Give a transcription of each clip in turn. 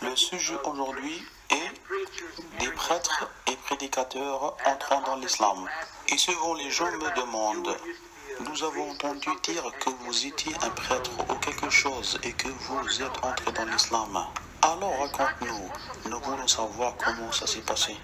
Le sujet aujourd'hui est des prêtres et prédicateurs entrant dans l'islam. Et souvent les gens me demandent, nous avons entendu dire que vous étiez un prêtre ou quelque chose et que vous êtes entré dans l'islam. Alors raconte-nous, nous voulons savoir comment ça s'est passé.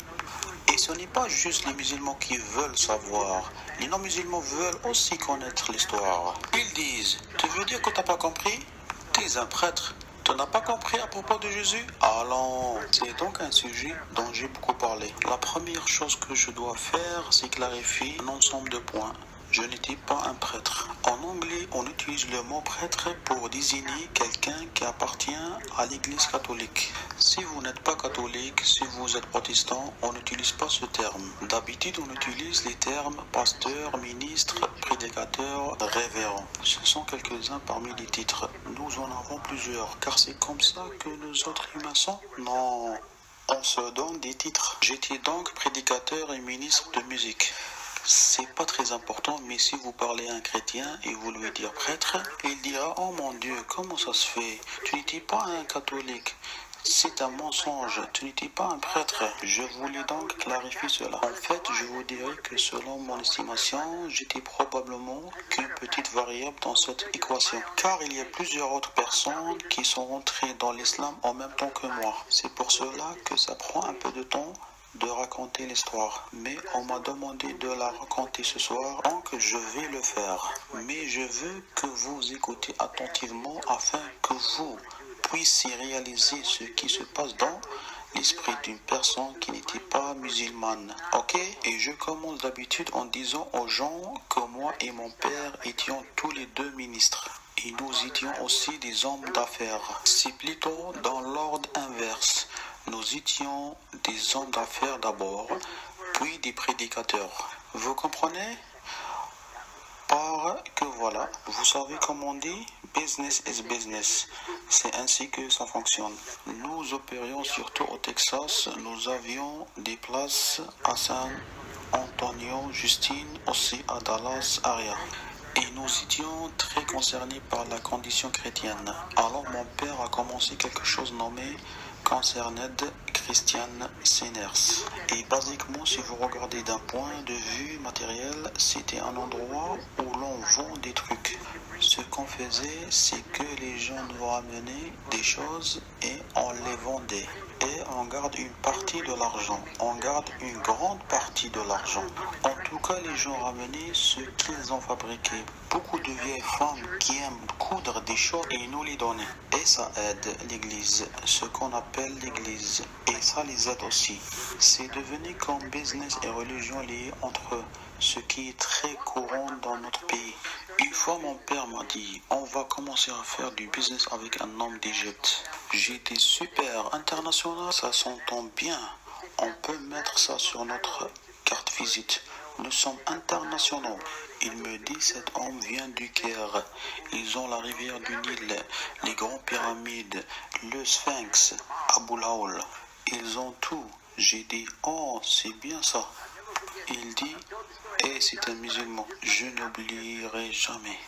Et ce n'est pas juste les musulmans qui veulent savoir. Les non-musulmans veulent aussi connaître l'histoire. Ils disent, tu veux dire que tu n'as pas compris? Tu es un prêtre. Tu n'as pas compris à propos de Jésus? Allons, c'est donc un sujet dont j'ai beaucoup parlé. La première chose que je dois faire, c'est clarifier un ensemble de points. Je n'étais pas un prêtre. En anglais, on utilise le mot prêtre pour désigner quelqu'un qui appartient à l'église catholique. Si vous n'êtes pas catholique, si vous êtes protestant, on n'utilise pas ce terme. D'habitude, on utilise les termes pasteur, ministre, prédicateur, révérend. Ce sont quelques-uns parmi les titres. Nous en avons plusieurs, car c'est comme ça que nous autres humains sommes. Non, on se donne des titres. J'étais donc prédicateur et ministre de musique. C'est pas très important, mais si vous parlez à un chrétien et vous lui dites prêtre, il dira, oh mon Dieu, comment ça se fait? Tu n'étais pas un catholique. C'est un mensonge, tu n'étais pas un prêtre. Je voulais donc clarifier cela. En fait, je vous dirais que selon mon estimation, j'étais probablement qu'une petite variable dans cette équation. Car il y a plusieurs autres personnes qui sont rentrées dans l'islam en même temps que moi. C'est pour cela que ça prend un peu de temps de raconter l'histoire, mais on m'a demandé de la raconter ce soir, donc je vais le faire. Mais je veux que vous écoutez attentivement afin que vous puissiez réaliser ce qui se passe dans l'esprit d'une personne qui n'était pas musulmane. Ok? Et je commence d'habitude en disant aux gens que moi et mon père étions tous les deux ministres. Et nous étions aussi des hommes d'affaires. C'est plutôt dans l'ordre inverse. Nous étions des hommes d'affaires d'abord, puis des prédicateurs. Vous comprenez? Parce que voilà, vous savez comment on dit, business is business. C'est ainsi que ça fonctionne. Nous opérions surtout au Texas. Nous avions des places à San Antonio, Justine, aussi à Dallas, area. Et nous étions très concernés par la condition chrétienne. Alors mon père a commencé quelque chose nommé Concerned Christian Sinners. Et basiquement, si vous regardez d'un point de vue matériel, c'était un endroit où l'on vend des trucs. Ce qu'on faisait, c'est que les gens nous ramenaient des choses et on les vendait. Et on garde une partie de l'argent. On garde une grande partie de l'argent. En tout cas, les gens ramenaient ce qu'ils ont fabriqué. Beaucoup de vieilles femmes qui aiment coudre des choses et nous les donner. Et ça aide l'église, ce qu'on appelle l'église. Et ça les aide aussi. C'est devenu comme business et religion liées entre eux, ce qui est très courant dans notre pays. Une fois, mon père m'a dit, on va commencer à faire du business avec un homme d'Égypte. J'ai été super international, ça s'entend bien. On peut mettre ça sur notre carte visite. Nous sommes internationaux. Il me dit, cet homme vient du Caire. Ils ont la rivière du Nil, les grandes pyramides, le Sphinx, Abu Laoul. Ils ont tout. J'ai dit, oh, c'est bien ça. Il dit, et c'est un musulman. Je n'oublierai jamais.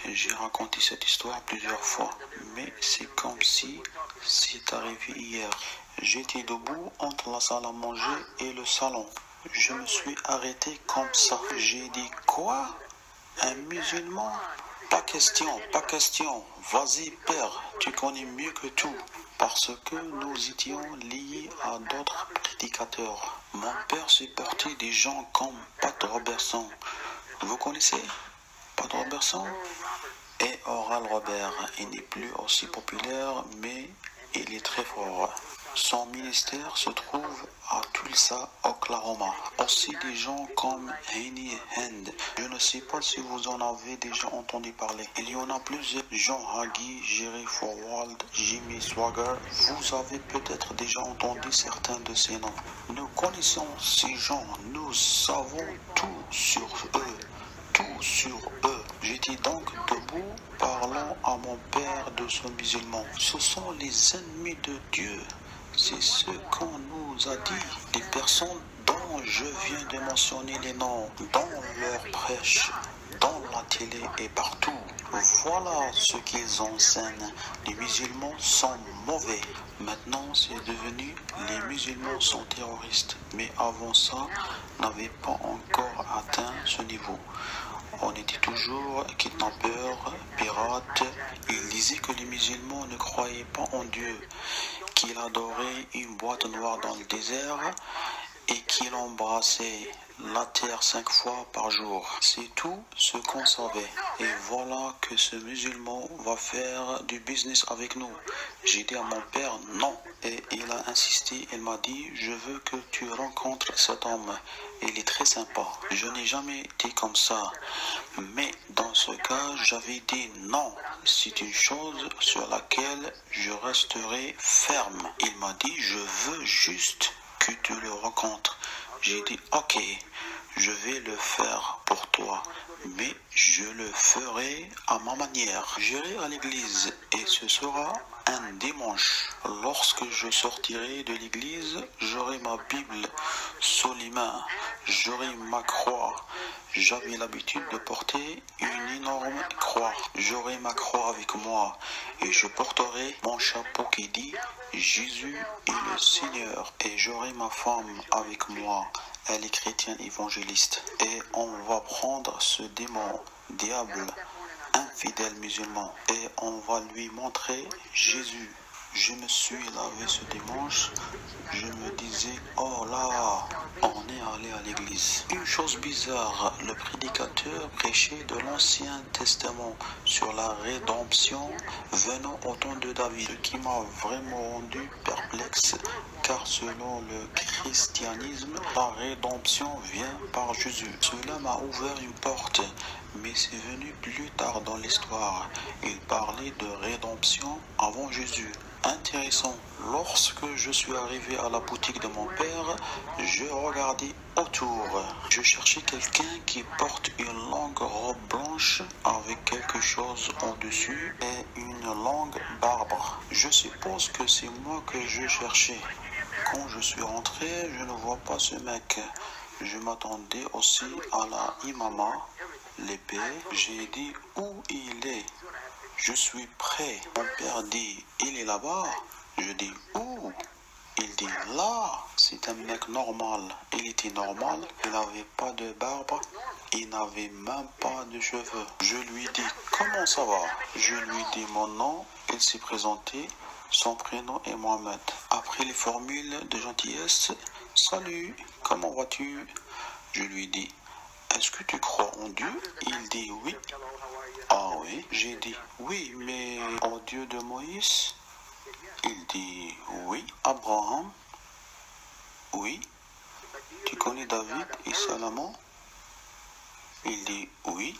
J'ai raconté cette histoire plusieurs fois, mais c'est comme si c'est arrivé hier. J'étais debout entre la salle à manger et le salon. Je me suis arrêté comme ça. J'ai dit, quoi? Un musulman? Pas question, pas question. Vas-y, père, tu connais mieux que tout. Parce que nous étions liés à d'autres prédicateurs. Mon père supportait des gens comme Pat Robertson. Vous connaissez Pat Robertson? Et Oral Robert. Il n'est plus aussi populaire, mais il est très fort. Son ministère se trouve à Tulsa, Oklahoma. Aussi des gens comme Henny Hand. Je ne sais pas si vous en avez déjà entendu parler. Il y en a plusieurs. John Hagee, Jerry Forward, Jimmy Swaggart. Vous avez peut-être déjà entendu certains de ces noms. Nous connaissons ces gens. Nous savons tout sur eux. Tout sur eux. J'étais donc debout parlant à mon père de ce musulman. Ce sont les ennemis de Dieu. C'est ce qu'on nous a dit. Les personnes dont je viens de mentionner les noms, dans leur prêche, dans la télé et partout. Voilà ce qu'ils enseignent. Les musulmans sont mauvais. Maintenant, c'est devenu les musulmans sont terroristes. Mais avant ça, n'avait pas encore atteint ce niveau. On était toujours kidnappeurs, pirates. Ils disaient que les musulmans ne croyaient pas en Dieu, qu'ils adoraient une boîte noire dans le désert et qu'il embrassait la terre 5 fois par jour. C'est tout ce qu'on savait. Et voilà que ce musulman va faire du business avec nous. J'ai dit à mon père non. Et il a insisté. Il m'a dit, je veux que tu rencontres cet homme. Il est très sympa. Je n'ai jamais été comme ça. Mais dans ce cas, j'avais dit non. C'est une chose sur laquelle je resterai ferme. Il m'a dit, je veux juste que tu le rencontres. J'ai dit, ok, je vais le faire pour toi, mais je le ferai à ma manière. J'irai à l'église et ce sera un dimanche. Lorsque je sortirai de l'église, j'aurai ma Bible sous les mains, j'aurai ma croix. J'avais l'habitude de porter une énorme croix. J'aurai ma croix avec moi et je porterai mon chapeau qui dit Jésus est le Seigneur. Et j'aurai ma femme avec moi. Elle est chrétienne évangéliste. Et on va prendre ce démon, diable, infidèle musulman, et on va lui montrer Jésus. Je me suis lavé ce dimanche, je me disais, oh là, on est allé à l'église. Une chose bizarre, le prédicateur prêchait de l'Ancien Testament sur la rédemption venant au temps de David, ce qui m'a vraiment rendu perplexe, car selon le christianisme, la rédemption vient par Jésus. Cela m'a ouvert une porte, mais c'est venu plus tard dans l'histoire. Il parlait de rédemption avant Jésus. Intéressant. Lorsque je suis arrivé à la boutique de mon père, je regardais autour. Je cherchais quelqu'un qui porte une longue robe blanche avec quelque chose au-dessus et une longue barbe. Je suppose que c'est moi que je cherchais. Quand je suis rentré, je ne vois pas ce mec. Je m'attendais aussi à la imama, l'épée. J'ai dit où il est. Je suis prêt. Mon père dit, il est là-bas. Je dis, où? Il dit, là. C'est un mec normal. Il était normal. Il n'avait pas de barbe. Il n'avait même pas de cheveux. Je lui dis, comment ça va? Je lui dis mon nom. Il s'est présenté. Son prénom est Mohamed. Après les formules de gentillesse, salut, comment vas-tu? Je lui dis, est-ce que tu crois en Dieu? Il dit oui. Ah oui, j'ai dit oui, mais au Dieu de Moïse? Il dit oui. Abraham? Oui. Tu connais David et Salomon? Il dit oui.